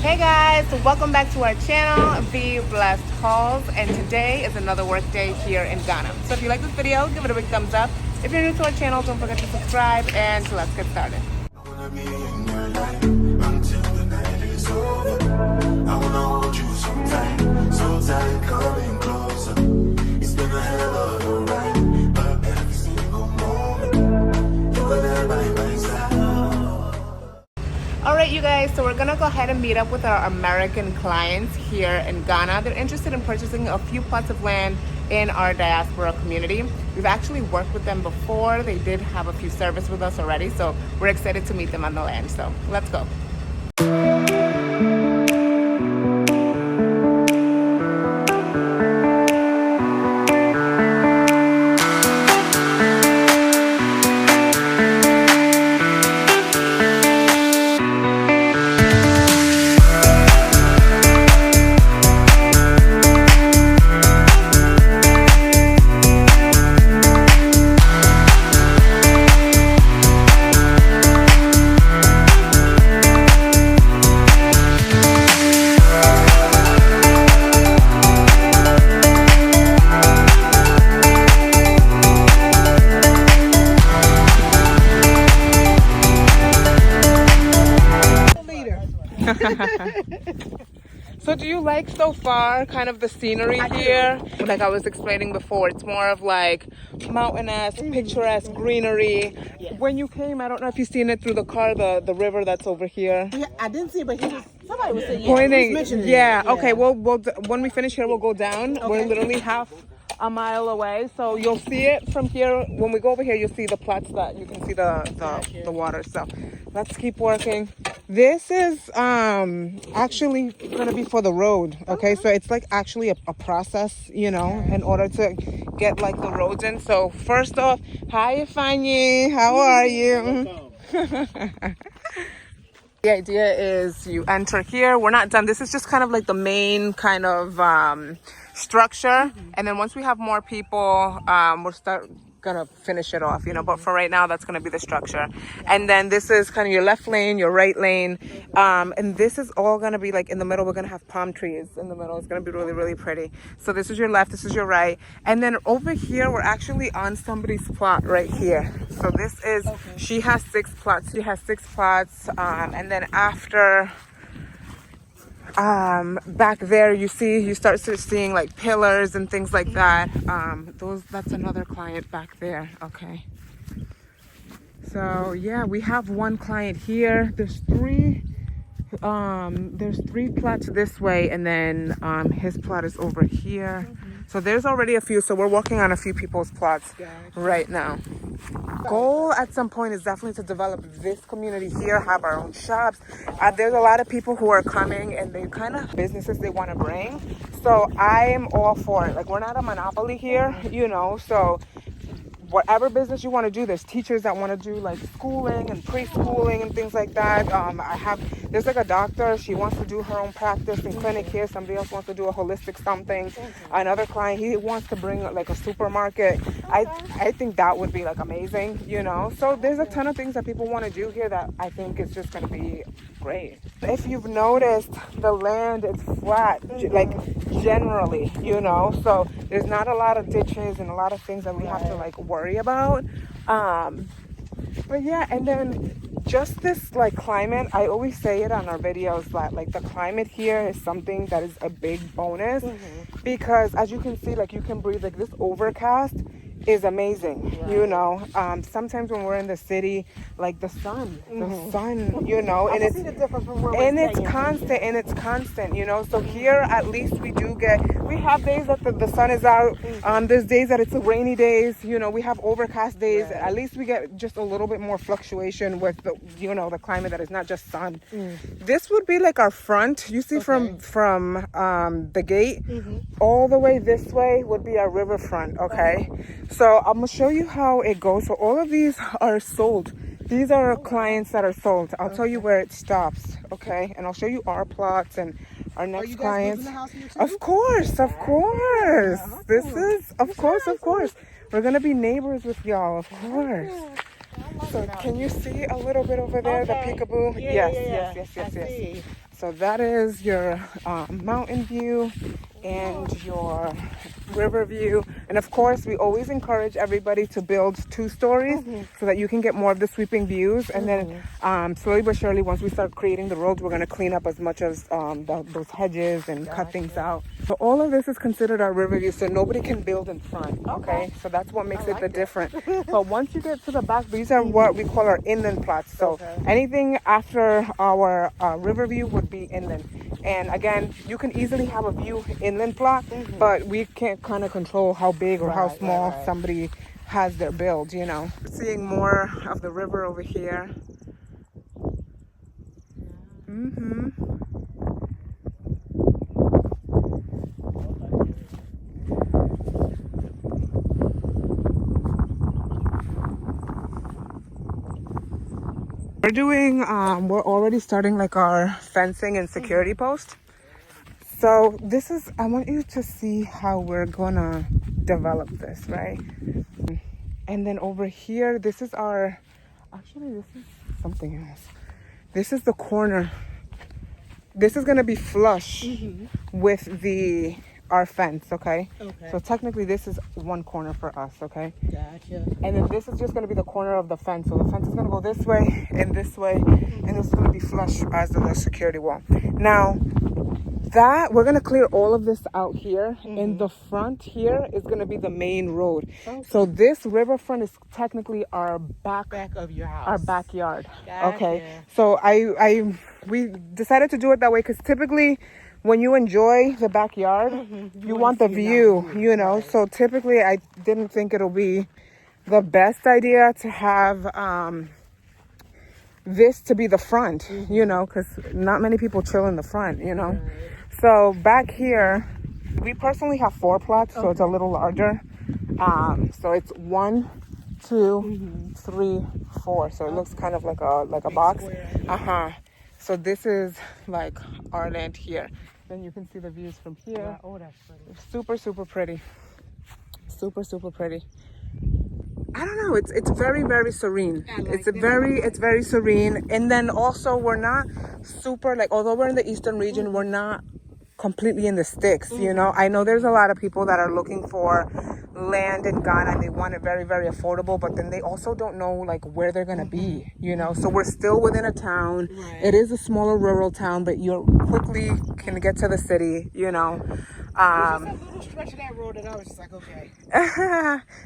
Hey guys, welcome back to our channel, Be Blessed Hauls, and today is another work day here in Ghana. So if you like this video, give it a big thumbs up. If you're new to our channel, don't forget to subscribe, and let's get started. I wanna be in your life until the night is over. I wanna hold you so tight, coming closer. It's been a hell of a ride, but every single moment, you were there by my side. Alright you guys, so we're gonna go ahead and meet up with our American clients here in Ghana. They're interested in purchasing a few plots of land in our diaspora community. We've actually worked with them before. They did have a few service with us already, so we're excited to meet them on the land. So let's go. So do you like so far kind of the scenery here? Like I was explaining before, it's more of like mountainous, picturesque greenery. Yeah. When you came, I don't know if you've seen it through the car, the river that's over here. Yeah, I didn't see it, but somebody was saying, Pointing, yeah. Okay, we'll when we finish here, we'll go down. We're literally half a mile away, so you'll see it from here. When we go over here, you'll see the plots that you can see the water. So let's keep working. This is actually gonna be for the road. Okay, so it's like actually a process, you know, in order to get like the roads in. So first off, hi Fanny, how are you? The idea is you enter here. We're not done. This is just kind of like the main kind of structure, and then once we have more people, we're gonna finish it off, you know. But for right now, that's gonna be the structure. And then this is kind of your left lane, your right lane, and this is all gonna be like in the middle. We're gonna have palm trees in the middle. It's gonna be really, really pretty. So this is your left, this is your right, and then over here we're actually on somebody's plot right here. So this is she has 6 plots. She has 6 plots, and then after. Back there you start seeing like pillars and things like that. That's another client back there. Okay, so yeah, we have one client here. There's 3 plots this way, and then his plot is over here. So there's already a few, so we're working on a few people's plots right now. Goal at some point is definitely to develop this community here, have our own shops. There's a lot of people who are coming and they kind of businesses they want to bring. So I am all for it. Like, we're not a monopoly here, you know, so whatever business you want to do, there's teachers that want to do like schooling and preschooling and things like that. There's like a doctor, she wants to do her own practice and clinic here. Somebody else wants to do a holistic something. Another client, he wants to bring like a supermarket. I think that would be like amazing, you know. So there's a ton of things that people want to do here that I think is just going to be great. If you've noticed, the land is flat, like generally, you know, so there's not a lot of ditches and a lot of things that we have to like worry about. But yeah, and then just this like climate, I always say it on our videos that like the climate here is something that is a big bonus, because as you can see, like you can breathe. Like this overcast is amazing, you know. Sometimes when we're in the city, like the sun, you know, and it's constant, you know. So here at least we have days that the sun is out. There's days that it's rainy days, you know. We have overcast days. At least we get just a little bit more fluctuation with the, you know, the climate that is not just sun. This would be like our front. You see from the gate all the way this way would be our riverfront. Okay. So I'm gonna show you how it goes. So all of these are sold. These are clients that are sold. I'll tell you where it stops, okay? And I'll show you our plots and our next clients. Of course. This is, of course. We're gonna be neighbors with y'all, of course. So can you see a little bit over there, the peekaboo? Yes. So that is your mountain view and your river view. And of course, we always encourage everybody to build 2 stories so that you can get more of the sweeping views. And then slowly but surely, once we start creating the roads, we're going to clean up as much as those hedges and cut things out. So all of this is considered our river view, so nobody can build in front. Okay, so that's what makes it the different. But once you get to the back, these are what we call our inland plots. So anything after our river view would be inland. And again, you can easily have a view inland plot, but we can't kind of control how big or how small somebody has their build, you know. Seeing more of the river over here. We're already starting like our fencing and security post. So this is, I want you to see how we're gonna develop this, right? And then over here, this is our, actually this is something else. This is the corner. This is gonna be flush with our fence, okay? So technically this is one corner for us, okay? Gotcha. And then this is just gonna be the corner of the fence. So the fence is gonna go this way, and this is gonna be flush as the security wall. Now, that we're gonna clear all of this out here. In the front here is gonna be the main road. So this riverfront is technically our back of your house. our backyard. Gotcha. Okay. So we decided to do it that way because typically when you enjoy the backyard, you want the view, you know. So typically I didn't think it'll be the best idea to have this to be the front, you know, because not many people chill in the front, you know. So back here, we personally have 4 plots, so it's a little larger. So it's 1, 2, 3, 4. So it looks kind of like a box. So this is like our land here. Then you can see the views from here. Oh, that's pretty. Super, super pretty. Super, super pretty. I don't know. It's very, very serene. It's very serene. And then also we're not super like, although we're in the eastern region, we're not completely in the sticks, you know. I know there's a lot of people that are looking for land in Ghana and they want it very, very affordable, but then they also don't know like where they're gonna be, you know. So we're still within a town. It is a smaller rural town, but you quickly can get to the city, you know. Just a little stretch of that road and I was just like, okay.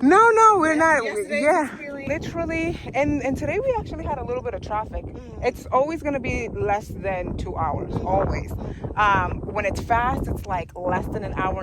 No, we're not. Yesterday's experience. Literally. And today we actually had a little bit of traffic. It's always going to be less than 2 hours, always. When it's fast, it's like less than an hour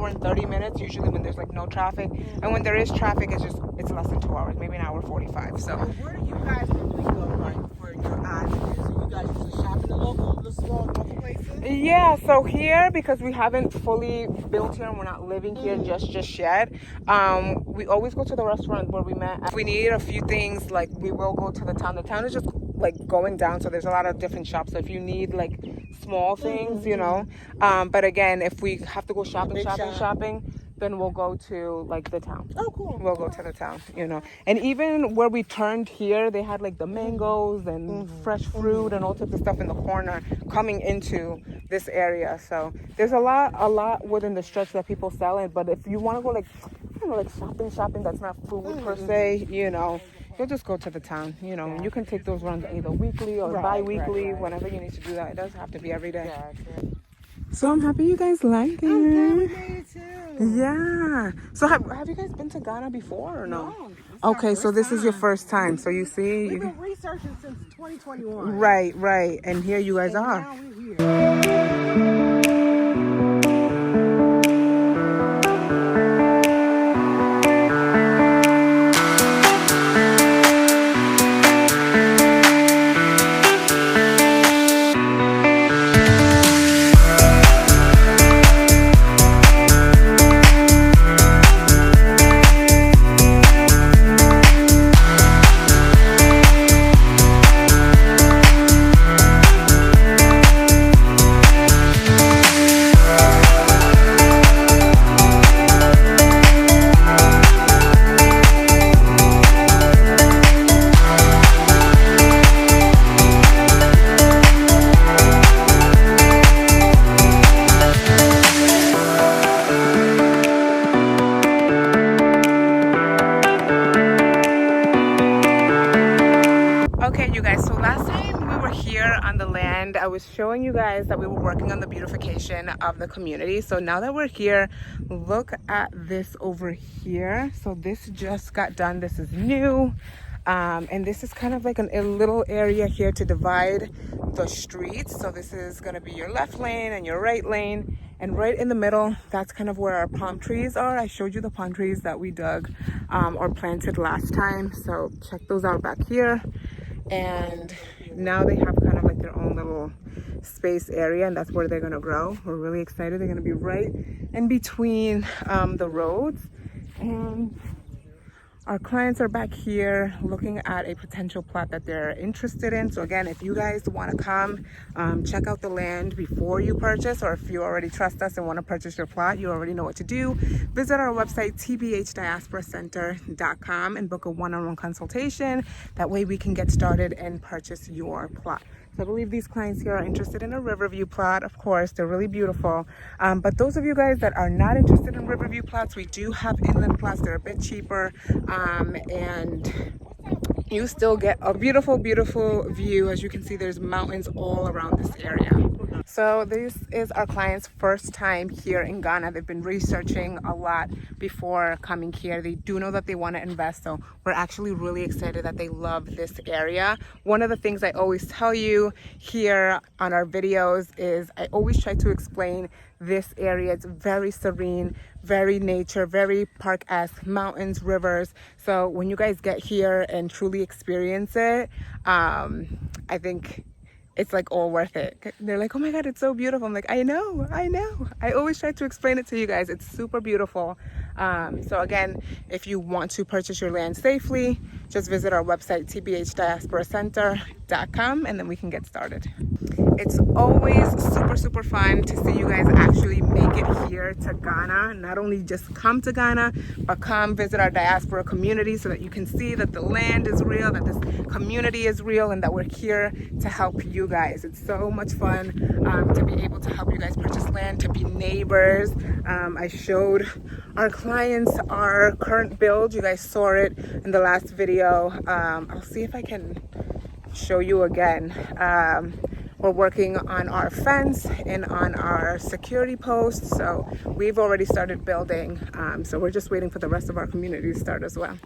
and 30 minutes, usually when there's like no traffic. And when there is traffic, it's less than 2 hours, maybe an hour 45. So where do you guys normally go, like, for your odds? So you guys usually shop in the small local places? Yeah, so here, because we haven't fully built here and we're not living here just yet, we always go to the restaurant where we met. If we need a few things, like we will go to the town. The town is just like going down, so there's a lot of different shops. So if you need like small things, you know, but again, if we have to go shopping, then we'll go to like the town. Oh, cool. We'll go to the town, you know. And even where we turned here, they had like the mangoes and fresh fruit and all types of stuff in the corner coming into this area. So there's a lot within the stretch that people sell it. But if you want to go like, I don't know, like shopping that's not food per se, you know, you'll just go to the town, you know. And you can take those runs either weekly or bi-weekly, whenever you need to do that. It doesn't have to be every day. So I'm happy you guys like it. I'm glad we made it too. Yeah. So have you guys been to Ghana before or no? Okay, so this is your first time. So you see, we've been researching since 2021. Right. And here you guys are. Now we're here. here on the land. I was showing you guys that we were working on the beautification of the community. So now that we're here, look at this over here. So this just got done. This is new. And this is kind of like a little area here to divide the streets. So this is going to be your left lane and your right lane. And right in the middle, that's kind of where our palm trees are. I showed you the palm trees that we dug or planted last time. So check those out back here. And now they have kind of like their own little space area, and that's where they're going to grow. We're really excited. They're going to be right in between the roads. And our clients are back here looking at a potential plot that they're interested in. So again, if you guys want to come check out the land before you purchase, or if you already trust us and want to purchase your plot, you already know what to do. Visit our website, tbhdiasporacenter.com, and book a one-on-one consultation. That way we can get started and purchase your plot. So I believe these clients here are interested in a Riverview plot. Of course, they're really beautiful. But those of you guys that are not interested in Riverview plots, we do have inland plots. They're a bit cheaper. And you still get a beautiful, beautiful view. As you can see, there's mountains all around this area. So this is our client's first time here in Ghana. They've been researching a lot before coming here. They do know that they want to invest, so we're actually really excited that they love this area. One of the things I always tell you here on our videos is I always try to explain this area. It's very serene, very nature, very park-esque, mountains, rivers. So when you guys get here and truly experience it, I think it's like all worth it. They're like, oh my God, it's so beautiful. I'm like, I know. I always try to explain it to you guys. It's super beautiful. So again, if you want to purchase your land safely, just visit our website, tbhdiasporacenter.com, and then we can get started. It's always super, super fun to see you guys actually make it here to Ghana. Not only just come to Ghana, but come visit our diaspora community so that you can see that the land is real, that this community is real, and that we're here to help you guys. It's so much fun to be able to help you guys purchase land, to be neighbors. I showed our clients our current build. You guys saw it in the last video. I'll see if I can show you again. We're working on our fence and on our security posts. So we've already started building. So we're just waiting for the rest of our community to start as well.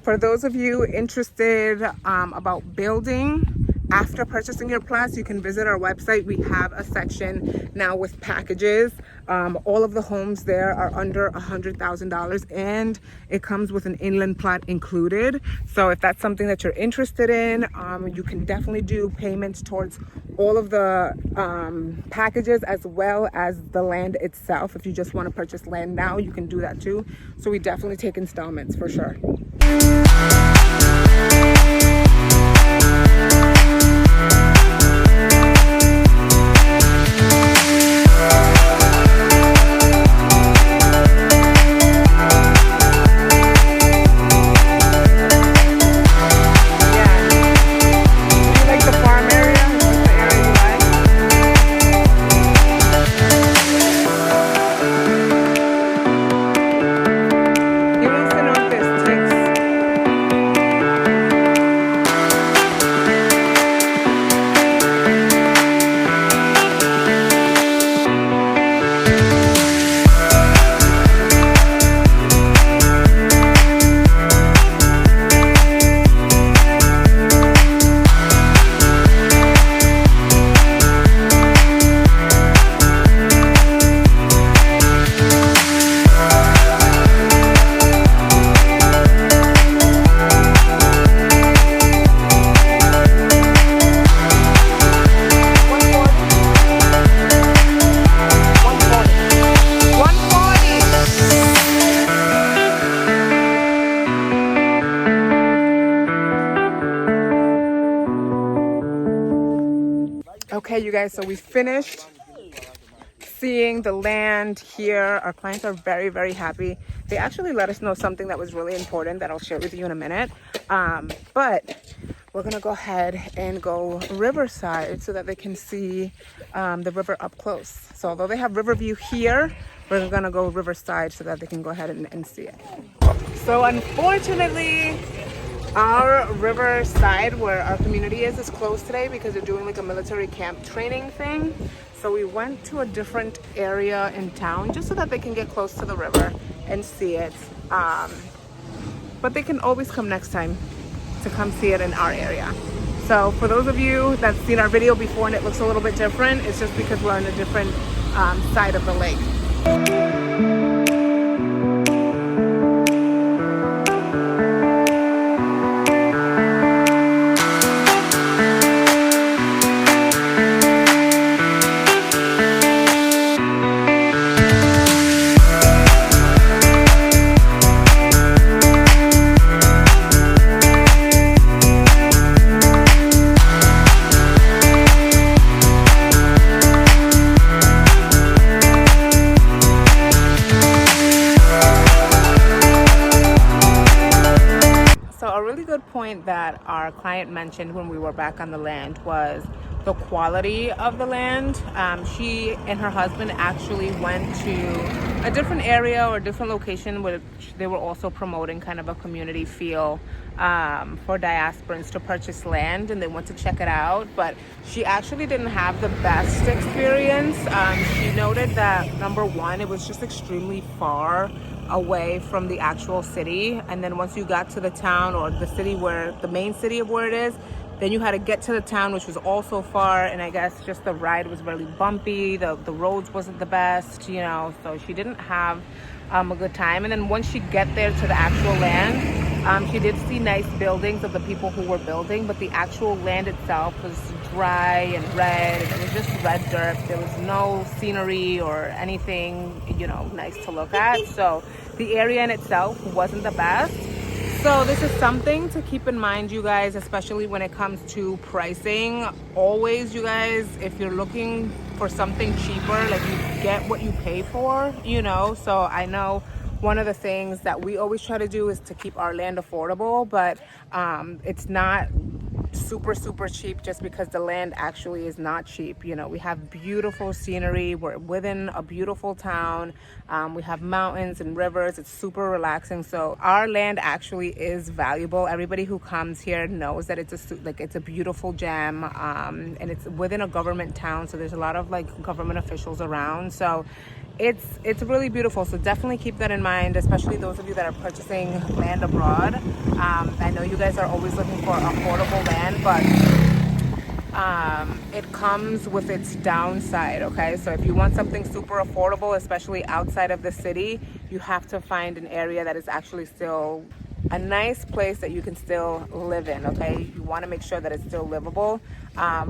For those of you interested about building, after purchasing your plots, you can visit our website. We have a section now with packages. All of the homes there are under $100,000, and it comes with an inland plot included. So if that's something that you're interested in, you can definitely do payments towards all of the packages as well as the land itself. If you just want to purchase land now, you can do that too. So we definitely take installments for sure. Okay, you guys, so we finished seeing the land here. Our clients are very, very happy. They actually let us know something that was really important that I'll share with you in a minute. But we're gonna go ahead and go riverside so that they can see the river up close. So although they have Riverview here, we're gonna go riverside so that they can go ahead and see it. So unfortunately, Our riverside where our community is closed today because they're doing like a military camp training thing. So we went to a different area in town just so that they can get close to the river and see it. But they can always come next time to come see it in our area. So for those of you that's seen our video before and it looks a little bit different, it's just because we're on a different side of the lake. Point that our client mentioned when we were back on the land was the quality of the land. She and her husband actually went to a different area or a different location where they were also promoting kind of a community feel for diasporans to purchase land, and they went to check it out, but she actually didn't have the best experience. She noted that number one, it was just extremely far away from the actual city, and then once you got to the town or the city where the main city of where it is, then you had to get to the town, which was also far, and I guess just the ride was really bumpy, the roads wasn't the best, you know, so she didn't have a good time. And then once she get there to the actual land, she did see nice buildings of the people who were building, but the actual land itself was dry and red, and it was just red dirt. There was no scenery or anything, you know, nice to look at. So the area in itself wasn't the best. So this is something to keep in mind, you guys, especially when it comes to pricing. Always, you guys, if you're looking for something cheaper, like, you get what you pay for, you know. So I know one of the things that we always try to do is to keep our land affordable, but it's not super cheap just because the land actually is not cheap. You know, we have beautiful scenery, we're within a beautiful town, we have mountains and rivers, it's super relaxing. So our land actually is valuable. Everybody who comes here knows that it's a beautiful gem, and it's within a government town, so there's a lot of like government officials around. So it's really beautiful. So definitely keep that in mind, especially those of you that are purchasing land abroad. I know you guys are always looking for affordable land, but it comes with its downside, okay? So if you want something super affordable, especially outside of the city, you have to find an area that is actually still a nice place that you can still live in, okay? You want to make sure that it's still livable,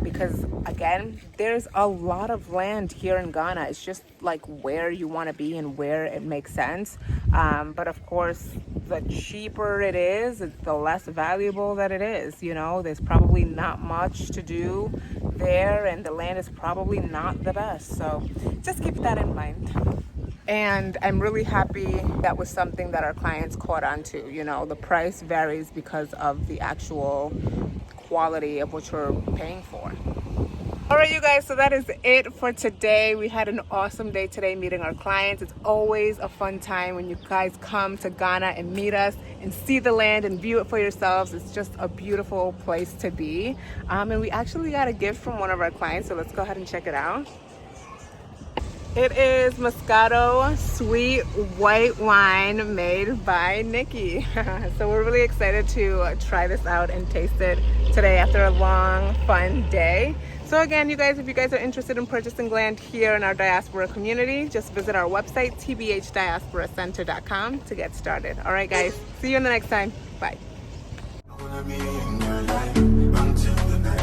because again, there's a lot of land here in Ghana. It's just like where you want to be and where it makes sense. But of course, the cheaper it is, the less valuable that it is. You know, there's probably not much to do there, and the land is probably not the best. So just keep that in mind. And I'm really happy that was something that our clients caught on to. You know, the price varies because of the actual quality of what you're paying for. All right, you guys, so that is it for today. We had an awesome day today meeting our clients. It's always a fun time when you guys come to Ghana and meet us and see the land and view it for yourselves. It's just a beautiful place to be. And we actually got a gift from one of our clients, so let's go ahead and check it out. It is Moscato sweet white wine made by Nikki. So we're really excited to try this out and taste it today after a long, fun day. So again, you guys, if you guys are interested in purchasing land here in our diaspora community, just visit our website, tbhdiasporacenter.com, to get started. All right, guys, see you in the next time. Bye. I wanna be in your life until the night